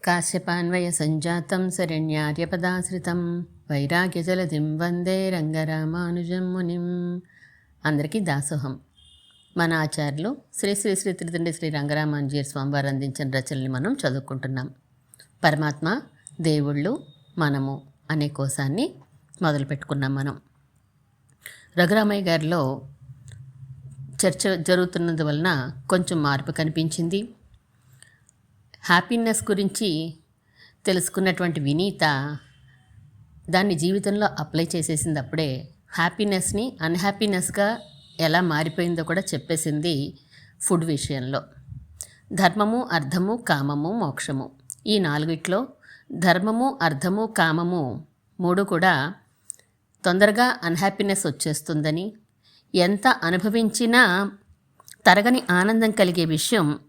కాశ్యపాన్వయసంజాతం శరణ్యార్యపదాశ్రితం వైరాగ్యజలధిం వందే రంగరామానుజం మునిం. అందరికీ దాసోహం. మన ఆచార్యులు శ్రీ శ్రీ శ్రీ త్రిదండి శ్రీ రంగరామానుజీయ స్వామివారు అందించిన రచనల్ని మనం చదువుకుంటున్నాం. పరమాత్మ, దేవుళ్ళు, మనము అనే కోశాన్ని మొదలు పెట్టుకున్నాం. మనం రఘురామయ్య గారిలో చర్చ జరుగుతున్నందువలన కొంచెం మార్పు కనిపించింది. హ్యాపీనెస్ గురించి తెలుసుకున్నటువంటి వినీత దాన్ని జీవితంలో అప్లై చేసేసింది. అప్పుడే హ్యాపీనెస్ని అన్హ్యాపీనెస్గా ఎలా మారిపోయిందో కూడా చెప్పేసింది. ఫుడ్ విషయంలో ధర్మము, అర్థము, కామము, మోక్షము, ఈ నాలుగిట్లో ధర్మము, అర్థము, కామము మూడు కూడా తొందరగా అన్హ్యాపీనెస్ వచ్చేస్తుందని, ఎంత అనుభవించినా తరగని ఆనందం కలిగే విషయం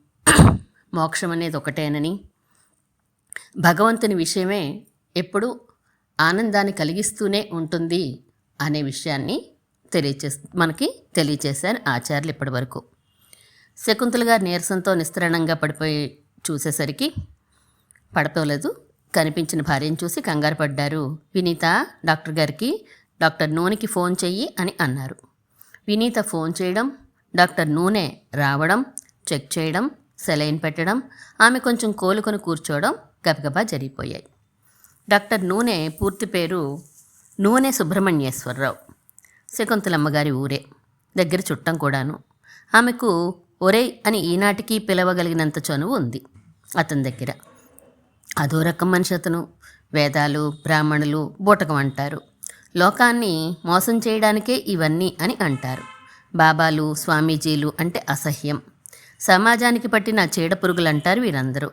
మోక్షం అనేది ఒకటేనని, భగవంతుని విషయమే ఎప్పుడు ఆనందాన్ని కలిగిస్తూనే ఉంటుంది అనే విషయాన్ని మనకి తెలియచేశారు ఆచార్యులు ఇప్పటి వరకు. శకుంతల గారు నీరసంతో నిస్త్రాణంగా పడిపోయి చూసేసరికి పడిపోలేదు. కనిపించిన భార్యను చూసి కంగారు పడ్డారు. వినీత, డాక్టర్ గారికి డాక్టర్ నూనెకి ఫోన్ చెయ్యి అని అన్నారు. వినీత ఫోన్ చేయడం, డాక్టర్ నూనె రావడం, చెక్ చేయడం, సెలైన్ పెట్టడం, ఆమె కొంచెం కోలుకొని కూర్చోవడం గబగబా జరిగిపోయాయి. డాక్టర్ నూనె పూర్తి పేరు నూనె సుబ్రహ్మణ్యేశ్వరరావు. శకుంతలమ్మ గారి ఊరే, దగ్గర చుట్టం కూడాను. ఆమెకు ఒరే అని ఈనాటికి పిలవగలిగినంత చనువు ఉంది అతని దగ్గర. అదో రకం మనిషి అతను. వేదాలు, బ్రాహ్మణులు బూటకం అంటారు. లోకాన్ని మోసం చేయడానికే ఇవన్నీ అని అంటారు. బాబాలు, స్వామీజీలు అంటే అసహ్యం. సమాజానికి పట్టిన చీడపురుగులు అంటారు వీరందరూ.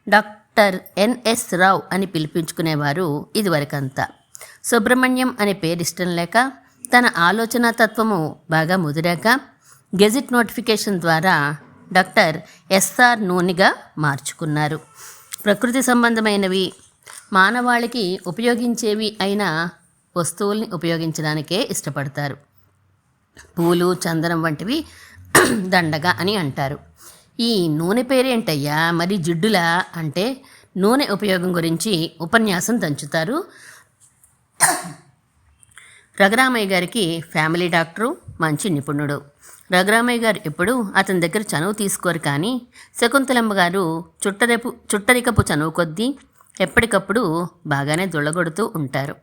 డాక్టర్ ఎన్ఎస్ రావు అని పిలిపించుకునేవారు ఇదివరకంతా. సుబ్రహ్మణ్యం అనే పేరు ఇష్టం లేక, తన ఆలోచన తత్వము బాగా ముదిరాక గెజిట్ నోటిఫికేషన్ ద్వారా డాక్టర్ ఎస్ఆర్ నూనెగా మార్చుకున్నారు. ప్రకృతి సంబంధమైనవి, మానవాళికి ఉపయోగించేవి అయిన వస్తువుల్ని ఉపయోగించడానికే ఇష్టపడతారు. పూలు, చందనం వంటివి దండగా అని అంటారు. ఈ నూనె పేరేంటయ్యా మరి జిడ్డులా అంటే నూనె ఉపయోగం గురించి ఉపన్యాసం దంచుతారు. రఘురామయ్య గారికి ఫ్యామిలీ డాక్టరు, మంచి నిపుణుడు. రఘురామయ్య గారు ఎప్పుడు అతని దగ్గర చనువు తీసుకోరు. కానీ శకుంతలమ్మ గారు చుట్టరికపు చనువు కొద్దీ ఎప్పటికప్పుడు బాగానే దుళ్ళగొడుతూ ఉంటారు.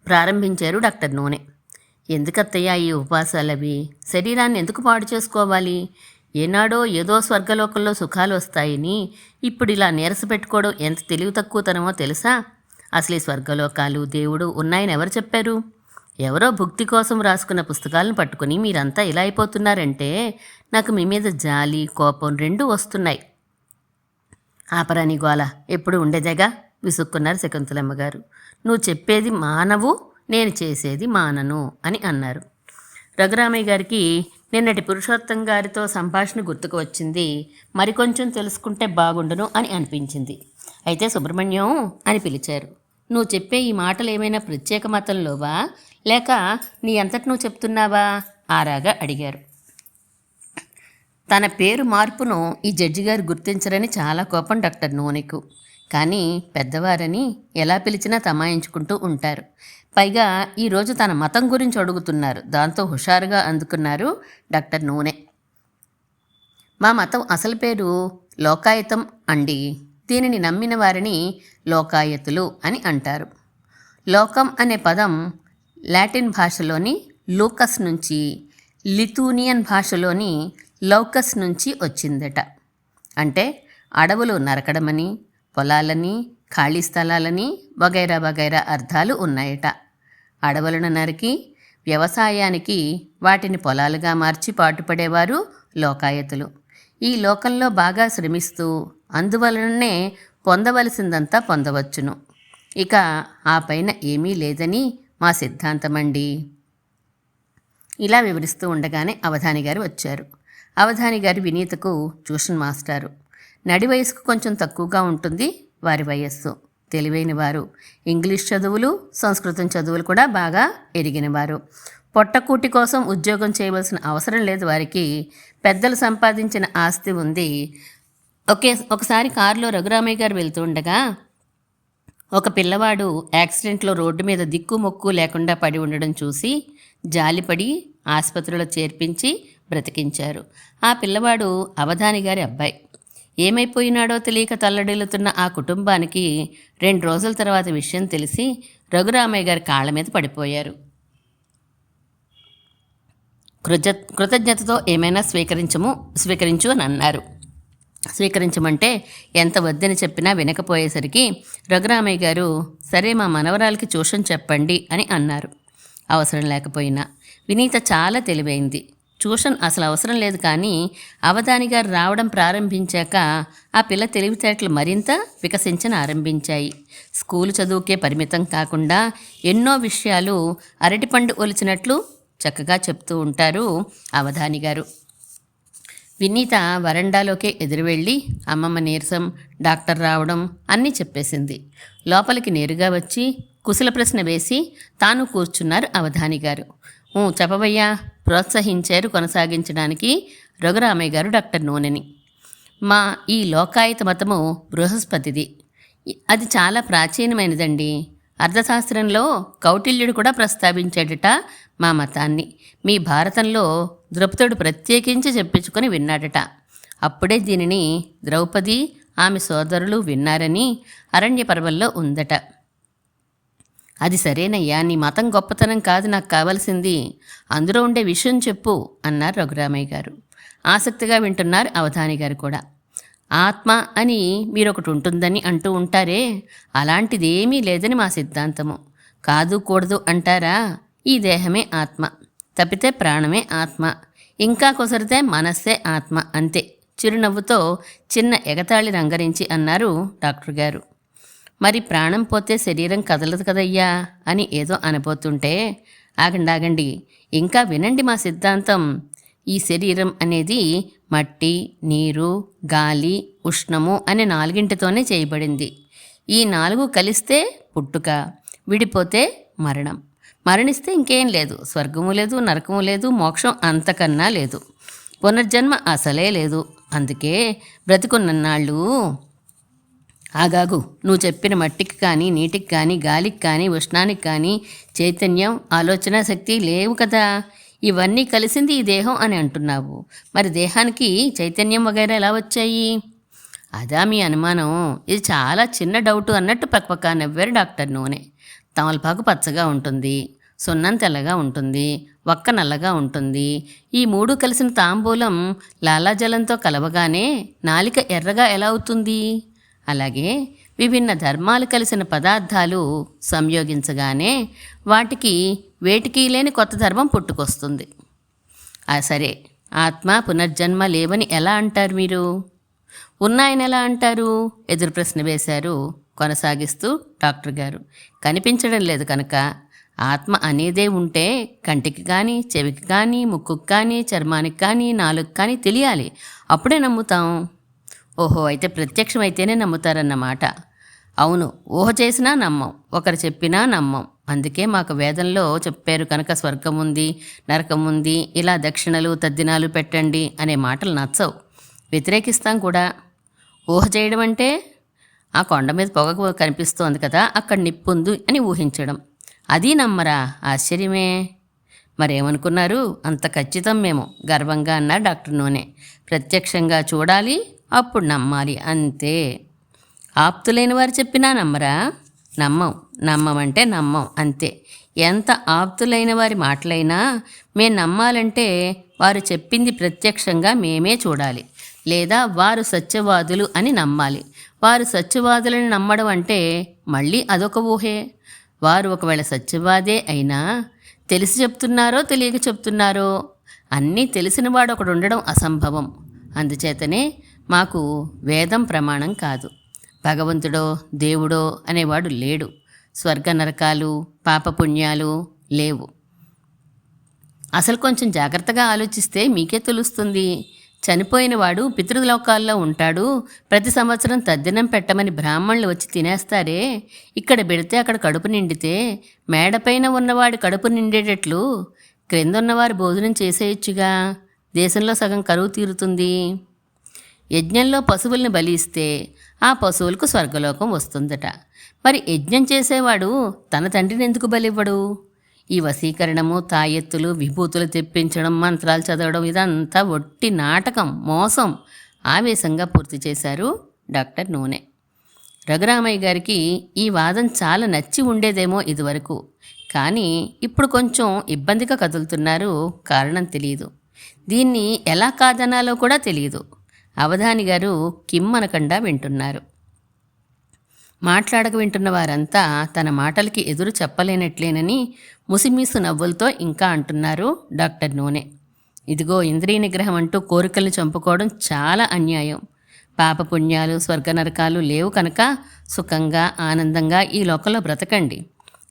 ప్రారంభించారు డాక్టర్ నూనె. ఎందుకత్తయ్యా ఈ ఉపవాసాలవి? శరీరాన్ని ఎందుకు పాడు చేసుకోవాలి? ఏనాడో ఏదో స్వర్గలోకంలో సుఖాలు వస్తాయని ఇప్పుడు ఇలా నీరస పెట్టుకోవడం ఎంత తెలివి తక్కువతనమో తెలుసా? అసలు ఈ స్వర్గలోకాలు, దేవుడు ఉన్నాయని ఎవరు చెప్పారు? ఎవరో భుక్తి కోసం రాసుకున్న పుస్తకాలను పట్టుకుని మీరంతా ఇలా అయిపోతున్నారంటే నాకు మీ మీద జాలి, కోపం రెండూ వస్తున్నాయి. ఆపరాని గోల ఎప్పుడు ఉండేదేగా విసుక్కున్నారు శకుంతలమ్మ గారు. నువ్వు చెప్పేది మానవు, నేను చేసేది మానను అని అన్నారు. రఘురామయ్య గారికి నిన్నటి పురుషోత్తం గారితో సంభాషణ గుర్తుకు వచ్చింది. మరికొంచెం తెలుసుకుంటే బాగుండును అని అనిపించింది. అయితే సుబ్రహ్మణ్యం అని పిలిచారు. నువ్వు చెప్పే ఈ మాటలు ఏమైనా ప్రత్యేక మతంలోవా, లేక నీ అంతటి నువ్వు చెప్తున్నావా? ఆరాగా అడిగారు. తన పేరు మార్పును ఈ జడ్జి గారు గుర్తించరని చాలా కోపం డాక్టర్ నూనెకు. కానీ పెద్దవారని ఎలా పిలిచినా తమాయించుకుంటూ ఉంటారు. పైగా ఈరోజు తన మతం గురించి అడుగుతున్నారు. దాంతో హుషారుగా అందుకున్నారు డాక్టర్ నూనె. మా మతం అసలు పేరు లోకాయతం అండి. దీనిని నమ్మిన వారిని లోకాయతులు అని అంటారు. లోకం అనే పదం లాటిన్ భాషలోని లూకస్ నుంచి, లిథూనియన్ భాషలోని లౌకస్ నుంచి వచ్చిందట. అంటే అడవులు నరకడమని, పొలాలని, ఖాళీ స్థలాలని వగైరా వగైరా అర్థాలు ఉన్నాయట. అడవులను నరికి వ్యవసాయానికి వాటిని పొలాలుగా మార్చి పాటుపడేవారు లోకాయతులు. ఈ లోకంలో బాగా శ్రమిస్తూ అందువలననే పొందవలసిందంతా పొందవచ్చును. ఇక ఆ పైన ఏమీ లేదని మా సిద్ధాంతమండి. ఇలా వివరిస్తూ ఉండగానే అవధాని గారు వచ్చారు. అవధాని గారి వినీతకు ట్యూషన్ మాస్టారు. నడి వయసుకు కొంచెం తక్కువగా ఉంటుంది వారి వయస్సు. తెలివైన వారు. ఇంగ్లీష్ చదువులు, సంస్కృతం చదువులు కూడా బాగా ఎరిగినవారు. పొట్టకూటి కోసం ఉద్యోగం చేయవలసిన అవసరం లేదు వారికి. పెద్దలు సంపాదించిన ఆస్తి ఉంది. ఒకసారి కారులో రఘురామయ్య గారు వెళ్తూ ఉండగా ఒక పిల్లవాడు యాక్సిడెంట్లో రోడ్డు మీద దిక్కు మొక్కు లేకుండా పడి ఉండడం చూసి జాలిపడి ఆసుపత్రిలో చేర్పించి బ్రతికించారు. ఆ పిల్లవాడు అవధాని గారి అబ్బాయి. ఏమైపోయినాడో తెలియక తల్లడిల్లుతున్న ఆ కుటుంబానికి 2 రోజుల తర్వాత విషయం తెలిసి రఘురామయ్య గారి కాళ్ళ మీద పడిపోయారు. కృతజ్ఞతతో ఏమైనా స్వీకరించు అని అన్నారు. స్వీకరించమంటే ఎంత వద్దని చెప్పినా వినకపోయేసరికి రఘురామయ్య గారు, సరే మా మనవరాలకి ట్యూషన్ చెప్పండి అని అన్నారు. అవసరం లేకపోయినా వినీత చాలా తెలివైంది. ట్యూషన్ అసలు అవసరం లేదు, కానీ అవధాని గారు రావడం ప్రారంభించాక ఆ పిల్ల తెలివితేటలు మరింత ఆరంభించాయి. స్కూలు చదువుకే పరిమితం కాకుండా ఎన్నో విషయాలు అరటిపండు ఒలిచినట్లు చక్కగా చెప్తూ ఉంటారు అవధాని గారు. వినీత వరండాలోకే ఎదురు వెళ్ళి అమ్మమ్మ నీరసం, డాక్టర్ రావడం అన్నీ చెప్పేసింది. లోపలికి నేరుగా వచ్చి కుశల ప్రశ్న వేసి తాను కూర్చున్నారు అవధాని గారు. చెప్పబయ్యా, ప్రోత్సహించారు కొనసాగించడానికి రఘురామయ్య గారు డాక్టర్ నూనెని. మా ఈ లోకాయత మతము బృహస్పతిది. అది చాలా ప్రాచీనమైనదండి. అర్థశాస్త్రంలో కౌటిల్యుడు కూడా ప్రస్తావించాడట మా మతాన్ని. మీ భారతంలో ద్రౌపదుడు ప్రత్యేకించి చెప్పించుకొని విన్నాడట. అప్పుడే దీనిని ద్రౌపది ఆమె సోదరులు విన్నారని అరణ్య పర్వంలో ఉందట. అది సరేనయ్యా, నీ మతం గొప్పతనం కాదు నాకు కావలసింది, అందులో ఉండే విషయం చెప్పు అన్నారు రఘురామయ్య గారు. ఆసక్తిగా వింటున్నారు అవధాని గారు కూడా. ఆత్మ అని మీరొకటి ఉంటుందని అంటూ ఉంటారే, అలాంటిదేమీ లేదని మా సిద్ధాంతము. కాదు కూడదు అంటారా? ఈ దేహమే ఆత్మ, తప్పితే ప్రాణమే ఆత్మ, ఇంకా కుసరితే మనస్సే ఆత్మ, అంతే. చిరునవ్వుతో చిన్న ఎగతాళి రంగరించి అన్నారు డాక్టర్ గారు. మరి ప్రాణం పోతే శరీరం కదలదు కదయ్యా అని ఏదో అనబోతుంటే, ఆగండి, ఇంకా వినండి మా సిద్ధాంతం. ఈ శరీరం అనేది మట్టి, నీరు, గాలి, ఉష్ణము అనే 4 చేయబడింది. ఈ 4 కలిస్తే పుట్టుక, విడిపోతే మరణం. మరణిస్తే ఇంకేం లేదు, స్వర్గము లేదు, నరకము లేదు, మోక్షం అంతకన్నా లేదు, పునర్జన్మ అసలే లేదు. అందుకే బ్రతికున్నన్నాళ్ళు ఆగాగు, నువ్వు చెప్పిన మట్టికి కానీ, నీటికి కానీ, గాలికి కానీ, ఉష్ణానికి కానీ చైతన్యం, ఆలోచన శక్తి లేవు కదా. ఇవన్నీ కలిసింది ఈ దేహం అని అంటున్నావు. మరి దేహానికి చైతన్యం వగైరా ఎలా వచ్చాయి? అదా మీ అనుమానం? ఇది చాలా చిన్న డౌటు అన్నట్టు పక్కపక్క నవ్వారు డాక్టర్ నూనె. తమలపాకు పచ్చగా ఉంటుంది, సున్నం తెల్లగా ఉంటుంది, వక్క నల్లగా ఉంటుంది. ఈ 3 కలిసిన తాంబూలం లాలాజలంతో కలవగానే నాలిక ఎర్రగా ఎలా అవుతుంది? అలాగే విభిన్న ధర్మాలు కలిసిన పదార్థాలు సంయోగించగానే వాటికి వేటికి లేని కొత్త ధర్మం పుట్టుకొస్తుంది. సరే, ఆత్మ పునర్జన్మ లేవని ఎలా అంటారు మీరు? ఉన్నాయని ఎలా అంటారు? ఎదురు ప్రశ్న వేశారు కొనసాగిస్తూ డాక్టర్ గారు. కనిపించడం లేదు కనుక. ఆత్మ అనేదే ఉంటే కంటికి కానీ, చెవికి కానీ, ముక్కుకి కానీ, చర్మానికి కానీ, నాలుగుకి కానీ తెలియాలి, అప్పుడే నమ్ముతాం. ఓహో, అయితే ప్రత్యక్షం అయితేనే నమ్ముతారన్నమాట. అవును, ఊహ చేసినా నమ్మం, ఒకరు చెప్పినా నమ్మం. అందుకే మాకు వేదంలో చెప్పారు కనుక స్వర్గం ఉంది, నరకం ఉంది, ఇలా దక్షిణలు తద్దినాలు పెట్టండి అనే మాటలు నచ్చవు, వ్యతిరేకిస్తాం కూడా. ఊహ చేయడం అంటే ఆ కొండ మీద పొగ కనిపిస్తోంది కదా, అక్కడ నిప్పుంది అని ఊహించడం. అది నమ్మరా? ఆశ్చర్యమే. మరేమనుకున్నారు? అంత ఖచ్చితం మేము, గర్వంగా అన్నారు డాక్టర్ నూనె. ప్రత్యక్షంగా చూడాలి, అప్పుడు నమ్మాలి, అంతే. ఆప్తులైన వారు చెప్పినా నమ్మరా? నమ్మమంటే నమ్మం, అంతే. ఎంత ఆప్తులైన వారి మాటలైనా మేము నమ్మాలంటే వారు చెప్పింది ప్రత్యక్షంగా మేమే చూడాలి, లేదా వారు సత్యవాదులు అని నమ్మాలి. వారు సత్యవాదులని నమ్మడం అంటే మళ్ళీ అదొక ఊహే. వారు ఒకవేళ సత్యవాదే అయినా తెలిసి చెప్తున్నారో తెలియక చెప్తున్నారో, అన్నీ తెలిసినవాడు ఒకడు ఉండడం అసంభవం. అందుచేతనే మాకు వేదం ప్రమాణం కాదు. భగవంతుడో దేవుడో అనేవాడు లేడు. స్వర్గ నరకాలు, పాపపుణ్యాలు లేవు. అసలు కొంచెం జాగ్రత్తగా ఆలోచిస్తే మీకే తెలుస్తుంది. చనిపోయినవాడు పితృలోకాల్లో ఉంటాడు, ప్రతి సంవత్సరం తద్దినం పెట్టమని బ్రాహ్మణులు వచ్చి తినేస్తారే, ఇక్కడ పెడితే అక్కడ కడుపు నిండితే మేడపైన ఉన్నవాడి కడుపు నిండేటట్లు క్రిందున్నవారు భోజనం చేసేయచ్చుగా, దేశంలో సగం కరువు తీరుతుంది. యజ్ఞంలో పశువుల్ని బలి ఇస్తే ఆ పశువులకు స్వర్గలోకం వస్తుందట. మరి యజ్ఞం చేసేవాడు తన తండ్రిని ఎందుకు బలివ్వడు? ఈ వశీకరణము, తాయెత్తులు, విభూతులు తెప్పించడం, మంత్రాలు చదవడం ఇదంతా ఒట్టి నాటకం, మోసం. ఆవేశంగా పూర్తి చేశారు డాక్టర్ నూనె. రఘురామయ్య గారికి ఈ వాదం చాలా నచ్చి ఉండేదేమో ఇదివరకు, కానీ ఇప్పుడు కొంచెం ఇబ్బందిగా కదులుతున్నారు. కారణం తెలియదు. దీన్ని ఎలా కాదనాలో కూడా తెలియదు. అవధాని గారు కిమ్మనకుండా వింటున్నారు. మాట్లాడక వింటున్న వారంతా తన మాటలకి ఎదురు చెప్పలేనట్లేనని ముసిమీసు నవ్వులతో ఇంకా అంటున్నారు డాక్టర్ నూనె. ఇదిగో ఇంద్రియ నిగ్రహం అంటూ కోరికల్ని చంపుకోవడం చాలా అన్యాయం. పాపపుణ్యాలు, స్వర్గ నరకాలు లేవు కనుక సుఖంగా, ఆనందంగా ఈ లోకంలో బ్రతకండి.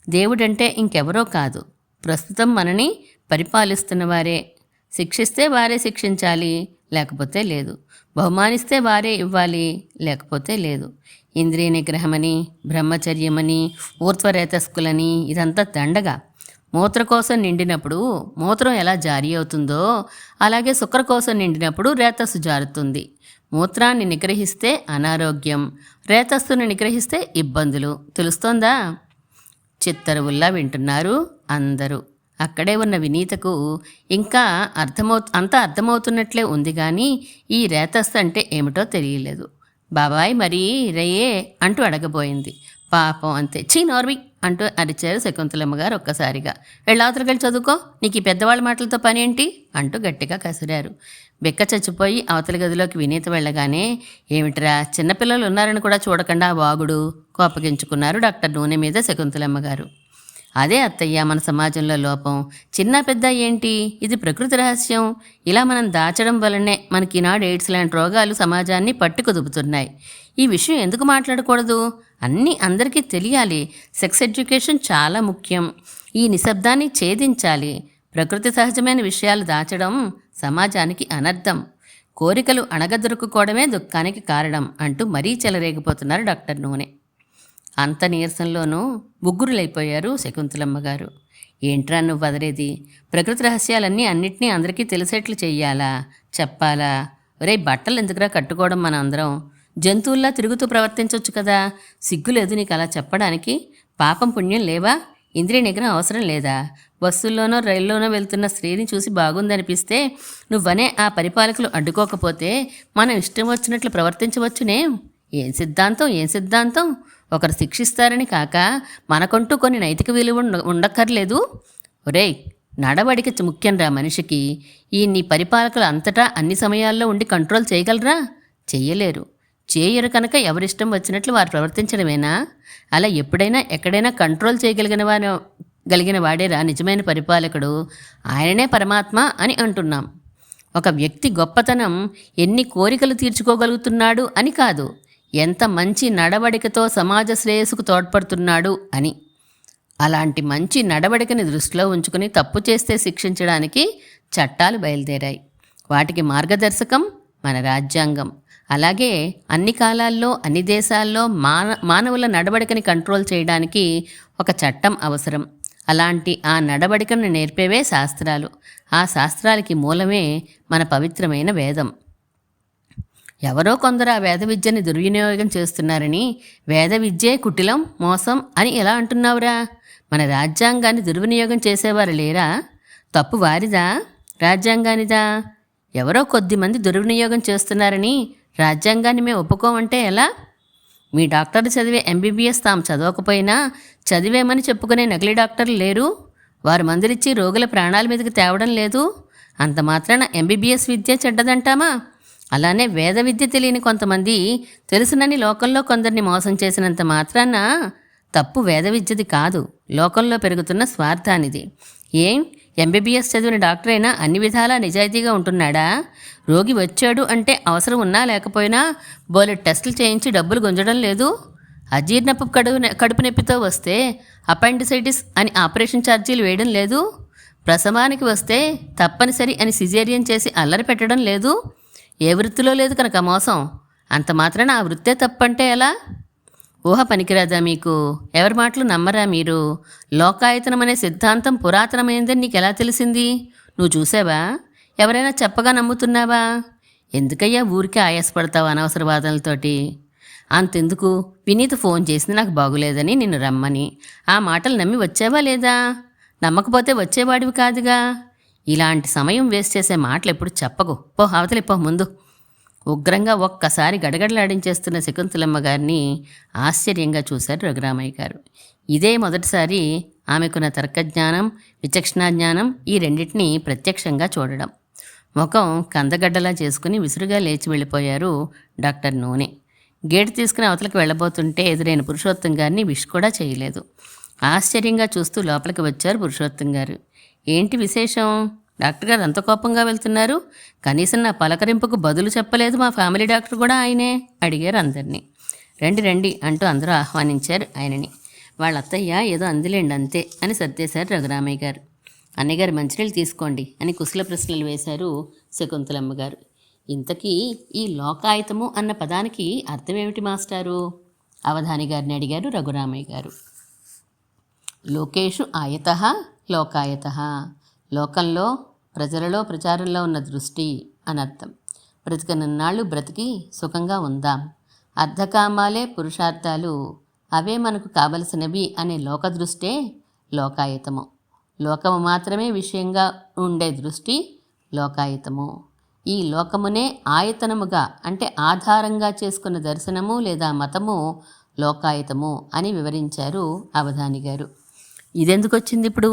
దేవుడంటే ఇంకెవరో కాదు, ప్రస్తుతం మనని పరిపాలిస్తున్న వారే. శిక్షిస్తే వారే శిక్షించాలి, లేకపోతే లేదు. బహుమానిస్తే వారే ఇవ్వాలి, లేకపోతే లేదు. ఇంద్రియ నిగ్రహమని, బ్రహ్మచర్యమని, ఊర్ధ్వరేతస్కులని ఇదంతా దండగా. మూత్ర కోసం నిండినప్పుడు మూత్రం ఎలా జారీ అవుతుందో అలాగే శుక్ర కోసం నిండినప్పుడు రేతస్సు జారుతుంది. మూత్రాన్ని నిగ్రహిస్తే అనారోగ్యం, రేతస్సును నిగ్రహిస్తే ఇబ్బందులు. తెలుస్తోందా? చిత్తరువుల్లా వింటున్నారు అందరూ. అక్కడే ఉన్న వినీతకు ఇంకా అంతా అర్థమవుతున్నట్లే ఉంది, కానీ ఈ రేతస్సు అంటే ఏమిటో తెలియలేదు. బాబాయ్ మరీ రయ్యే అంటూ అడగబోయింది. పాపం అంతే. చీ నోర్వి అంటూ అరిచారు శకుంతలమ్మ గారు ఒక్కసారిగా. వెళ్ళవతలకెళ్ళి చదువుకో, నీకు ఈ పెద్దవాళ్ళ మాటలతో పని ఏంటి అంటూ గట్టిగా కసిరారు. బెక్క చచ్చిపోయి అవతల గదిలోకి వినీత వెళ్ళగానే, ఏమిట్రా చిన్నపిల్లలు ఉన్నారని కూడా చూడకుండా వాగుడు కోపగించుకున్నారు డాక్టర్ నూనె మీద శకుంతలమ్మ గారు. అదే అత్తయ్య మన సమాజంలో లోపం. చిన్న పెద్ద ఏంటి, ఇది ప్రకృతి రహస్యం. ఇలా మనం దాచడం వల్లనే మనకి ఈనాడు ఎయిడ్స్ లాంటి రోగాలు సమాజాన్ని పట్టి కుదుపుతున్నాయి. ఈ విషయం ఎందుకు మాట్లాడకూడదు? అన్నీ అందరికీ తెలియాలి. సెక్స్ ఎడ్యుకేషన్ చాలా ముఖ్యం. ఈ నిశ్శబ్దాన్ని ఛేదించాలి. ప్రకృతి సహజమైన విషయాలు దాచడం సమాజానికి అనర్థం. కోరికలు అణగదొరుకుకోవడమే దుఃఖానికి కారణం అంటూ మరీ చెలరేగిపోతున్నారు డాక్టర్ నూనె. అంత నీరసంలోనూ ముగ్గురులైపోయారు శకుంతలమ్మ గారు. ఏంట్రా నువ్వు వదిలేది? ప్రకృతి రహస్యాలన్నీ అన్నిటినీ అందరికీ తెలిసేట్లు చెయ్యాలా, చెప్పాలా? ఒరే బట్టలు ఎందుకురా కట్టుకోవడం? మన అందరం జంతువుల్లా తిరుగుతూ ప్రవర్తించవచ్చు కదా. సిగ్గులేదు నీకు అలా చెప్పడానికి? పాపం పుణ్యం లేవా? ఇంద్రియ నిగ్రహం అవసరం లేదా? బస్సుల్లోనో రైల్లోనో వెళ్తున్న స్త్రీని చూసి బాగుందనిపిస్తే నువ్వనే ఆ పరిపాలకులు అడ్డుకోకపోతే మనం ఇష్టం వచ్చినట్లు ప్రవర్తించవచ్చునే. ఏం సిద్ధాంతం? ఒకరు శిక్షిస్తారని కాక మనకంటూ కొన్ని నైతిక విలువ ఉండక్కర్లేదు. ఒరేయ్, నడవడిక ముఖ్యంరా మనిషికి. ఈ నీ పరిపాలకులు అంతటా అన్ని సమయాల్లో ఉండి కంట్రోల్ చేయగలరా? చెయ్యలేరు. చేయరు కనుక ఎవరిష్టం వచ్చినట్లు వారు ప్రవర్తించడమేనా? అలా ఎప్పుడైనా ఎక్కడైనా కంట్రోల్ చేయగలిగిన వాడేరా నిజమైన పరిపాలకుడు. ఆయననే పరమాత్మ అని అంటున్నాం. ఒక వ్యక్తి గొప్పతనం ఎన్ని కోరికలు తీర్చుకోగలుగుతున్నాడు అని కాదు, ఎంత మంచి నడవడికతో సమాజ శ్రేయస్సుకు తోడ్పడుతున్నాడు అని. అలాంటి మంచి నడవడికని దృష్టిలో ఉంచుకుని తప్పు చేస్తే శిక్షించడానికి చట్టాలు బయలుదేరాయి. వాటికి మార్గదర్శకం మన రాజ్యాంగం. అలాగే అన్ని కాలాల్లో అన్ని దేశాల్లో మానవుల నడవడికని కంట్రోల్ చేయడానికి ఒక చట్టం అవసరం. అలాంటి ఆ నడవడికను నేర్పేవే శాస్త్రాలు. ఆ శాస్త్రాలకి మూలమే మన పవిత్రమైన వేదం. ఎవరో కొందరు ఆ వేద విద్యని దుర్వినియోగం చేస్తున్నారని వేద విద్యే కుటిలం, మోసం అని ఎలా అంటున్నావురా? మన రాజ్యాంగాన్ని దుర్వినియోగం చేసేవారు లేరా? తప్పు వారిదా, రాజ్యాంగానిదా? ఎవరో కొద్దిమంది దుర్వినియోగం చేస్తున్నారని రాజ్యాంగాన్ని మేము ఒప్పుకోమంటే ఎలా? మీ డాక్టర్లు చదివే ఎంబీబీఎస్ తాము చదవకపోయినా చదివేమని చెప్పుకునే నకిలీ డాక్టర్లు లేరు? వారు మందులిచ్చి రోగుల ప్రాణాల మీదకి తేవడం లేదు. అంత మాత్రాన ఎంబీబీఎస్ విద్య చెడ్డదంటామా? అలానే వేద విద్య తెలియని కొంతమంది తెలుసునని లోకంలో కొందరిని మోసం చేసినంత మాత్రాన తప్పు వేద విద్యది కాదు, లోకంలో పెరుగుతున్న స్వార్థానిది. ఏం ఎంబీబీఎస్ చదివిన డాక్టర్ అయినా అన్ని విధాలా నిజాయితీగా ఉంటున్నాడా? రోగి వచ్చాడు అంటే అవసరం ఉన్నా లేకపోయినా బోలెడ్ టెస్టులు చేయించి డబ్బులు గుంజడం లేదు. అజీర్ణపు కడుపు నొప్పితో వస్తే అపెండిసైటిస్ అని ఆపరేషన్ ఛార్జీలు వేయడం లేదు. ప్రసవానికి వస్తే తప్పనిసరి అని సిజేరియన్ చేసి అల్లరి పెట్టడం లేదు. ఏ వృత్తిలో లేదు కనుక మోసం. అంత మాత్రాన ఆ వృత్తే తప్పంటే ఎలా? ఊహ పనికిరాదా మీకు? ఎవరి మాటలు నమ్మరా మీరు? లోకాయతనం అనే సిద్ధాంతం పురాతనమైందని నీకు ఎలా తెలిసింది? నువ్వు చూసావా? ఎవరైనా చెప్పగా నమ్ముతున్నావా? ఎందుకయ్యా ఊరికే ఆయాసపడతావు అనవసర వాదనలతోటి? అంతెందుకు, వినీత్ ఫోన్ చేసింది నాకు బాగులేదని నిన్ను రమ్మని. ఆ మాటలు నమ్మి వచ్చావా లేదా? నమ్మకపోతే వచ్చేవాడివి కాదుగా. ఇలాంటి సమయం వేస్ట్ చేసే మాటలు ఎప్పుడు చెప్పకు. పో అవతలి పో ముందు. ఉగ్రంగా ఒక్కసారి గడగడలాడించేస్తున్న శకుంతలమ్మ గారిని ఆశ్చర్యంగా చూశారు రఘురామయ్య గారు. ఇదే మొదటిసారి ఆమెకున్న తర్కజ్ఞానం, విచక్షణా జ్ఞానం ఈ రెండింటినీ ప్రత్యక్షంగా చూడడం. ముఖం కందగడ్డలా చేసుకుని విసురుగా లేచి వెళ్ళిపోయారు డాక్టర్ నూనె. గేటు తీసుకుని అవతలకు వెళ్ళబోతుంటే ఎదురైన పురుషోత్తం గారిని విష్ కూడా చేయలేదు. ఆశ్చర్యంగా చూస్తూ లోపలికి వచ్చారు పురుషోత్తం గారు. ఏంటి విశేషం? డాక్టర్ గారు అంత కోపంగా వెళ్తున్నారు? కనీసం నా పలకరింపుకు బదులు చెప్పలేదు మా ఫ్యామిలీ డాక్టర్ కూడా ఆయనే అడిగారు అందరినీ. రండి రండి అంటూ అందరూ ఆహ్వానించారు ఆయనని. వాళ్ళ అత్తయ్య ఏదో అందిలేండి అంతే అని సర్దేశారు రఘురామయ్య గారు. అన్నయ్యగారు మంచినీళ్ళు తీసుకోండి అని కుశల ప్రశ్నలు వేశారు శకుంతలమ్మ గారు. ఇంతకీ ఈ లోకాయతము అన్న పదానికి అర్థమేమిటి మాస్టారు? అవధాని గారిని అడిగారు రఘురామయ్య గారు. లోకేషు ఆయతః లోకాయతః, లోకంలో ప్రజలలో ప్రచారంలో ఉన్న దృష్టి అనర్థం. బ్రతికనున్నాళ్ళు బ్రతికి సుఖంగా ఉందాం, అర్ధకామాలే పురుషార్థాలు, అవే మనకు కావలసినవి అనే లోకదృష్టే లోకాయతము. లోకము మాత్రమే విషయంగా ఉండే దృష్టి లోకాయతము. ఈ లోకమునే ఆయతనముగా అంటే ఆధారంగా చేసుకున్న దర్శనము లేదా మతము లోకాయతము అని వివరించారు అవధాని గారు. ఇదెందుకు వచ్చింది ఇప్పుడు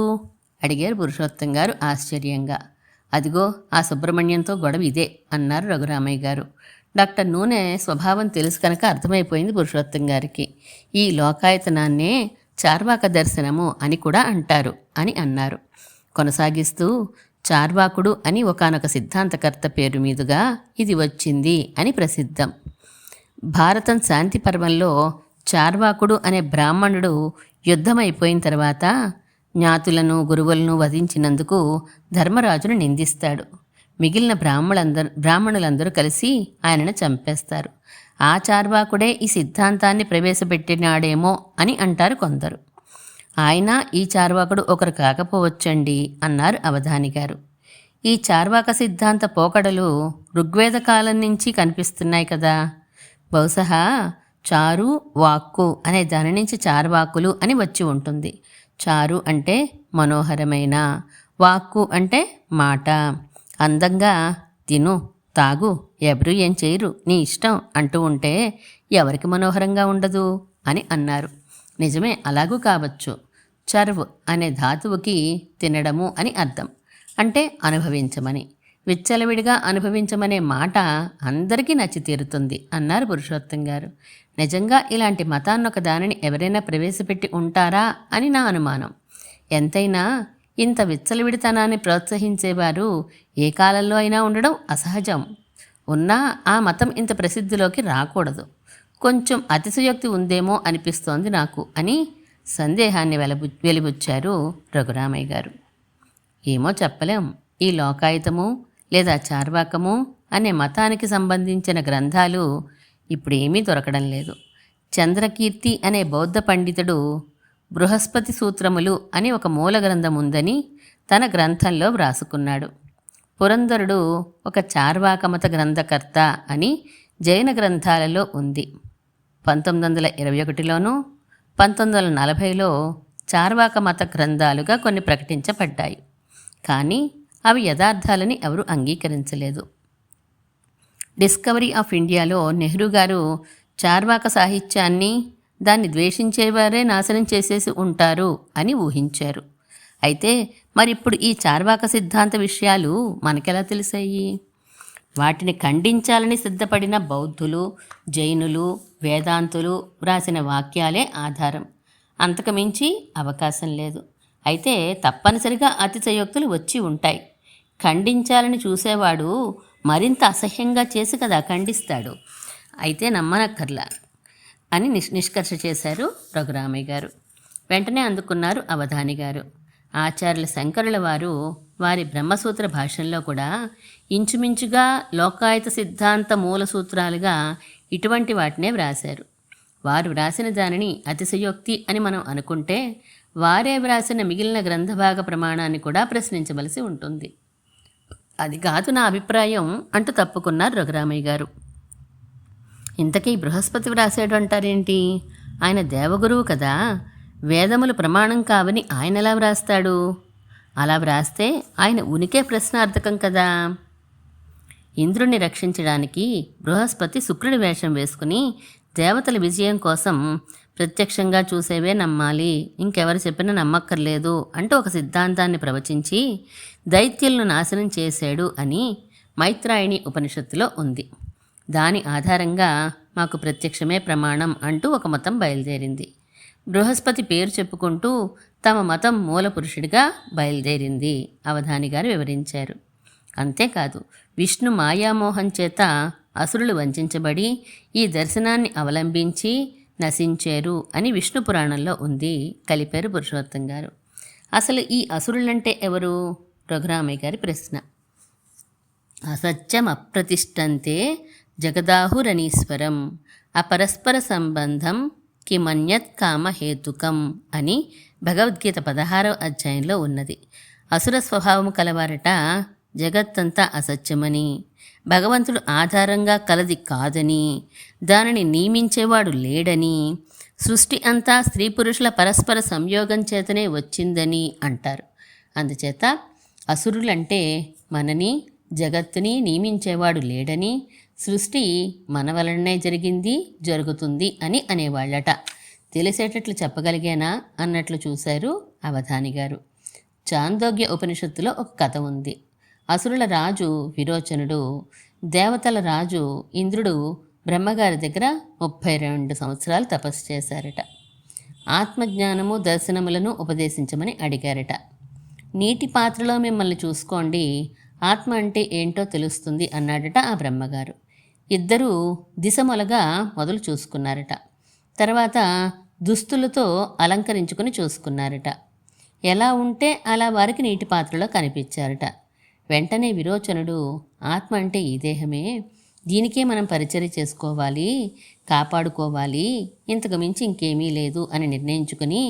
అడిగారు పురుషోత్తం గారు ఆశ్చర్యంగా. అదిగో ఆ సుబ్రహ్మణ్యంతో గొడవ ఇదే అన్నారు రఘురామయ్య గారు. డాక్టర్ నూనె స్వభావం తెలుసు కనుక అర్థమైపోయింది పురుషోత్తం గారికి. ఈ లోకాయతనాన్నే చార్వాక దర్శనము అని కూడా అంటారు అని అన్నారు. కొనసాగిస్తూ, చార్వాకుడు అని ఒకానొక సిద్ధాంతకర్త పేరు మీదుగా ఇది వచ్చింది అని ప్రసిద్ధం. భారతం శాంతి పర్వంలో చార్వాకుడు అనే బ్రాహ్మణుడు యుద్ధమైపోయిన తర్వాత జ్ఞాతులను గురువులను వధించినందుకు ధర్మరాజును నిందిస్తాడు. మిగిలిన బ్రాహ్మణులందరూ కలిసి ఆయనను చంపేస్తారు. ఆ చార్వాకుడే ఈ సిద్ధాంతాన్ని ప్రవేశపెట్టినాడేమో అని అంటారు కొందరు. ఆయన ఈ చార్వాకుడు ఒకరు కాకపోవచ్చండి అన్నారు అవధాని గారు. ఈ చార్వాక సిద్ధాంత పోకడలు ఋగ్వేద కాలం నుంచి కనిపిస్తున్నాయి కదా. బహుశా చారు వాక్కు అనే దాని నుంచి చార్వాకులు అని వచ్చి ఉంటుంది. చారు అంటే మనోహరమైన, వాక్కు అంటే మాట. అందంగా తిను తాగు, ఎవరు ఏం చేయరు, నీ ఇష్టం అంటూ ఉంటే ఎవరికి మనోహరంగా ఉండదు అని అన్నారు. నిజమే, అలాగూ కావచ్చు. చర్వ్ అనే ధాతువుకి తినడము అని అర్థం, అంటే అనుభవించమని. విచ్చలవిడిగా అనుభవించమనే మాట అందరికీ నచ్చి తీరుతుంది అన్నారు పురుషోత్తం గారు. నిజంగా ఇలాంటి మతాన్నొక దానిని ఎవరైనా ప్రవేశపెట్టి ఉంటారా అని నా అనుమానం. ఎంతైనా ఇంత విచ్చలవిడితనాన్ని ప్రోత్సహించేవారు ఏ కాలంలో అయినా ఉండడం అసహజం. ఉన్నా ఆ మతం ఇంత ప్రసిద్ధిలోకి రాకూడదు. కొంచెం అతిశయోక్తి ఉందేమో అనిపిస్తోంది నాకు అని సందేహాన్ని వెలిబుచ్చారు రఘురామయ్య గారు. ఏమో చెప్పలేం. ఈ లోకాయతము లేదా చార్వాకము అనే మతానికి సంబంధించిన గ్రంథాలు ఇప్పుడేమీ దొరకడం లేదు. చంద్రకీర్తి అనే బౌద్ధ పండితుడు బృహస్పతి సూత్రములు అని ఒక మూల గ్రంథం ఉందని తన గ్రంథంలో వ్రాసుకున్నాడు. పురంధరుడు ఒక చార్వాకమత గ్రంథకర్త అని జైన గ్రంథాలలో ఉంది. 1921లోనూ 1940లో చార్వాక మత గ్రంథాలుగా కొన్ని ప్రకటించబడ్డాయి. కానీ అవి యథార్థాలని ఎవరూ అంగీకరించలేదు. డిస్కవరీ ఆఫ్ ఇండియాలో నెహ్రూ గారు చార్వాక సాహిత్యాన్ని దాన్ని ద్వేషించేవారే నాశనం చేసేసి ఉంటారు అని ఊహించారు. అయితే మరిప్పుడు ఈ చార్వాక సిద్ధాంత విషయాలు మనకెలా తెలిసాయి? వాటిని ఖండించాలని సిద్ధపడిన బౌద్ధులు, జైనులు, వేదాంతులు వ్రాసిన వాక్యాలే ఆధారం. అంతకుమించి అవకాశం లేదు. అయితే తప్పనిసరిగా అతిశయోక్తులు వచ్చి ఉంటాయి. ఖండించాలని చూసేవాడు మరింత అసహ్యంగా చేసి కదా ఖండిస్తాడు. అయితే నమ్మనక్కర్లా అని నిష్కర్ష చేశారు రఘురామయ్య గారు. వెంటనే అందుకున్నారు అవధాని గారు. ఆచార్యుల శంకరుల వారు వారి బ్రహ్మసూత్ర భాష్యంలో కూడా ఇంచుమించుగా లోకాయత సిద్ధాంత మూల సూత్రాలుగా ఇటువంటి వాటినే వ్రాశారు. వారు వ్రాసిన దానిని అతిశయోక్తి అని మనం అనుకుంటే వారే వ్రాసిన మిగిలిన గ్రంథభాగ ప్రమాణాన్ని కూడా ప్రశ్నించవలసి ఉంటుంది. అది కాదు నా అభిప్రాయం అంటూ తప్పుకున్నారు రఘురామయ్య గారు. ఇంతకీ బృహస్పతి వ్రాసాడు అంటారేంటి? ఆయన దేవగురువు కదా, వేదములు ప్రమాణం కావని ఆయన ఎలా వ్రాస్తాడు? అలా వ్రాస్తే ఆయన ఉనికే ప్రశ్నార్థకం కదా. ఇంద్రుణ్ణి రక్షించడానికి బృహస్పతి శుక్రుడి వేషం వేసుకుని దేవతల విజయం కోసం ప్రత్యక్షంగా చూసేవే నమ్మాలి, ఇంకెవరు చెప్పినా నమ్మక్కర్లేదు అంటూ ఒక సిద్ధాంతాన్ని ప్రవచించి దైత్యులను నాశనం చేశాడు అని మైత్రాయణి ఉపనిషత్తులో ఉంది. దాని ఆధారంగా మాకు ప్రత్యక్షమే ప్రమాణం అంటూ ఒక మతం బయలుదేరింది. బృహస్పతి పేరు చెప్పుకుంటూ తమ మతం మూల పురుషుడిగా బయలుదేరింది అవధాని గారు వివరించారు. అంతేకాదు, విష్ణు మాయామోహం చేత అసురులు వంచబడి ఈ దర్శనాన్ని అవలంబించి నశించారు అని విష్ణు పురాణంలో ఉంది కలిపారు పురుషోత్తం గారు. అసలు ఈ అసురులంటే ఎవరు? రఘురామయ్య గారి ప్రశ్న. అసత్యం అప్రతిష్టంతే జగదాహురనీశ్వరం అపరస్పర సంబంధం కిమన్యత్ కామహేతుకం అని భగవద్గీత 16వ అధ్యాయంలో ఉన్నది. అసుర స్వభావము కలవారట జగత్తంతా అసత్యమని, భగవంతుడు ఆధారంగా కలది కాదని, దానిని నియమించేవాడు లేడని, సృష్టి అంతా స్త్రీ పురుషుల పరస్పర సంయోగం చేతనే వచ్చిందని అంటారు. అందుచేత అసురులంటే మనని, జగత్తుని నియమించేవాడు లేడని, సృష్టి మన వలనే జరిగింది, జరుగుతుంది అని అనేవాళ్ళట. తెలిసేటట్లు చెప్పగలిగానా అన్నట్లు చూశారు అవధాని గారు. చాందోగ్య ఉపనిషత్తులో ఒక కథ ఉంది. అసురుల రాజు విరోచనుడు, దేవతల రాజు ఇంద్రుడు బ్రహ్మగారి దగ్గర 32 సంవత్సరాలు తపస్సు చేశారట. ఆత్మజ్ఞానము దర్శనములను ఉపదేశించమని అడిగారట. నీటి పాత్రలో మిమ్మల్ని చూసుకోండి, ఆత్మ అంటే ఏంటో తెలుస్తుంది అన్నాడట ఆ బ్రహ్మగారు. ఇద్దరూ దిశమొలగా మొదలు చూసుకున్నారట. తర్వాత దుస్తులతో అలంకరించుకుని చూసుకున్నారట. ఎలా ఉంటే అలా వారికి నీటి పాత్రలో కనిపించారట. వెంటనే విరోచనుడు, ఆత్మ అంటే ఈ దేహమే, దీనికే మనం పరిచర్య చేసుకోవాలి, కాపాడుకోవాలి, ఇంతకు మించి ఇంకేమీ లేదు అని నిర్ణయించుకుని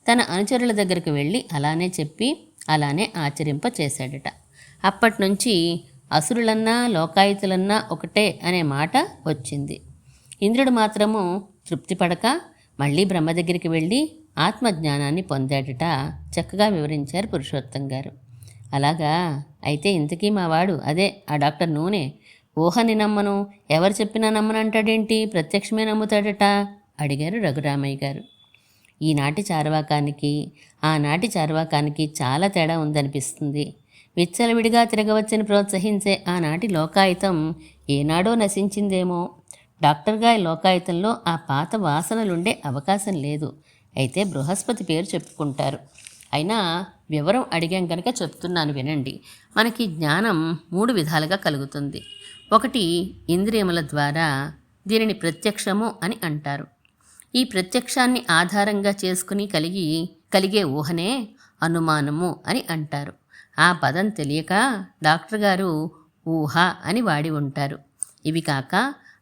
తన అనుచరుల దగ్గరకు వెళ్ళి అలానే చెప్పి అలానే ఆచరింప చేశాడట. అప్పటినుంచి అసురులన్నా లోకాయుతులన్నా ఒకటే అనే మాట వచ్చింది. ఇంద్రుడు మాత్రము తృప్తి పడక మళ్ళీ బ్రహ్మ దగ్గరికి వెళ్ళి ఆత్మజ్ఞానాన్ని పొందాడట. చక్కగా వివరించారు పురుషోత్తం గారు. అలాగా, అయితే ఇంతకీ మావాడు అదే ఆ డాక్టర్ నూనె ఊహని నమ్మను, ఎవరు చెప్పినా నమ్మను అంటాడేంటి, ప్రత్యక్షమే నమ్ముతాడట అడిగారు రఘురామయ్య గారు. ఈనాటి చార్వాకానికి ఆనాటి చార్వాకానికి చాలా తేడా ఉందనిపిస్తుంది. విచ్చలవిడిగా తిరగవచ్చని ప్రోత్సహించే ఆనాటి లోకాయుతం ఏనాడో నశించిందేమో. డాక్టర్ గారి లోకాయుతంలో ఆ పాత వాసనలుండే అవకాశం లేదు. అయితే బృహస్పతి పేరు చెప్పుకుంటారు. అయినా వివరం అడిగాం కనుక చెప్తున్నాను వినండి. మనకి జ్ఞానం 3 విధాలుగా కలుగుతుంది. ఒకటి ఇంద్రియముల ద్వారా, దీనిని ప్రత్యక్షము అని అంటారు. ఈ ప్రత్యక్షాన్ని ఆధారంగా చేసుకుని కలిగే ఊహనే అనుమానము అని అంటారు. ఆ పదం తెలియక డాక్టర్ గారు ఊహ అని వాడి ఉంటారు. ఇవి కాక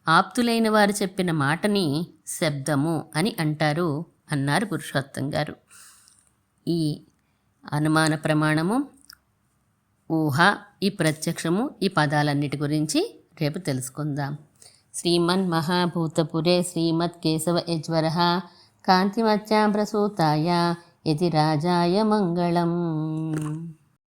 ఆప్తులైన వారు చెప్పిన మాటని శబ్దము అని అంటారు అన్నారు పురుషోత్తం గారు. ఈ అనుమాన ప్రమాణము, ఊహ, ఈ ప్రత్యక్షము, ఈ పదాలన్నిటి గురించి రేపు తెలుసుకుందాం. శ్రీమన్ మహాభూతపురే శ్రీమత్ కేశవ యజ్వరః కాంతిమత్యాం ప్రసూతాయ యతి రాజాయ మంగళం.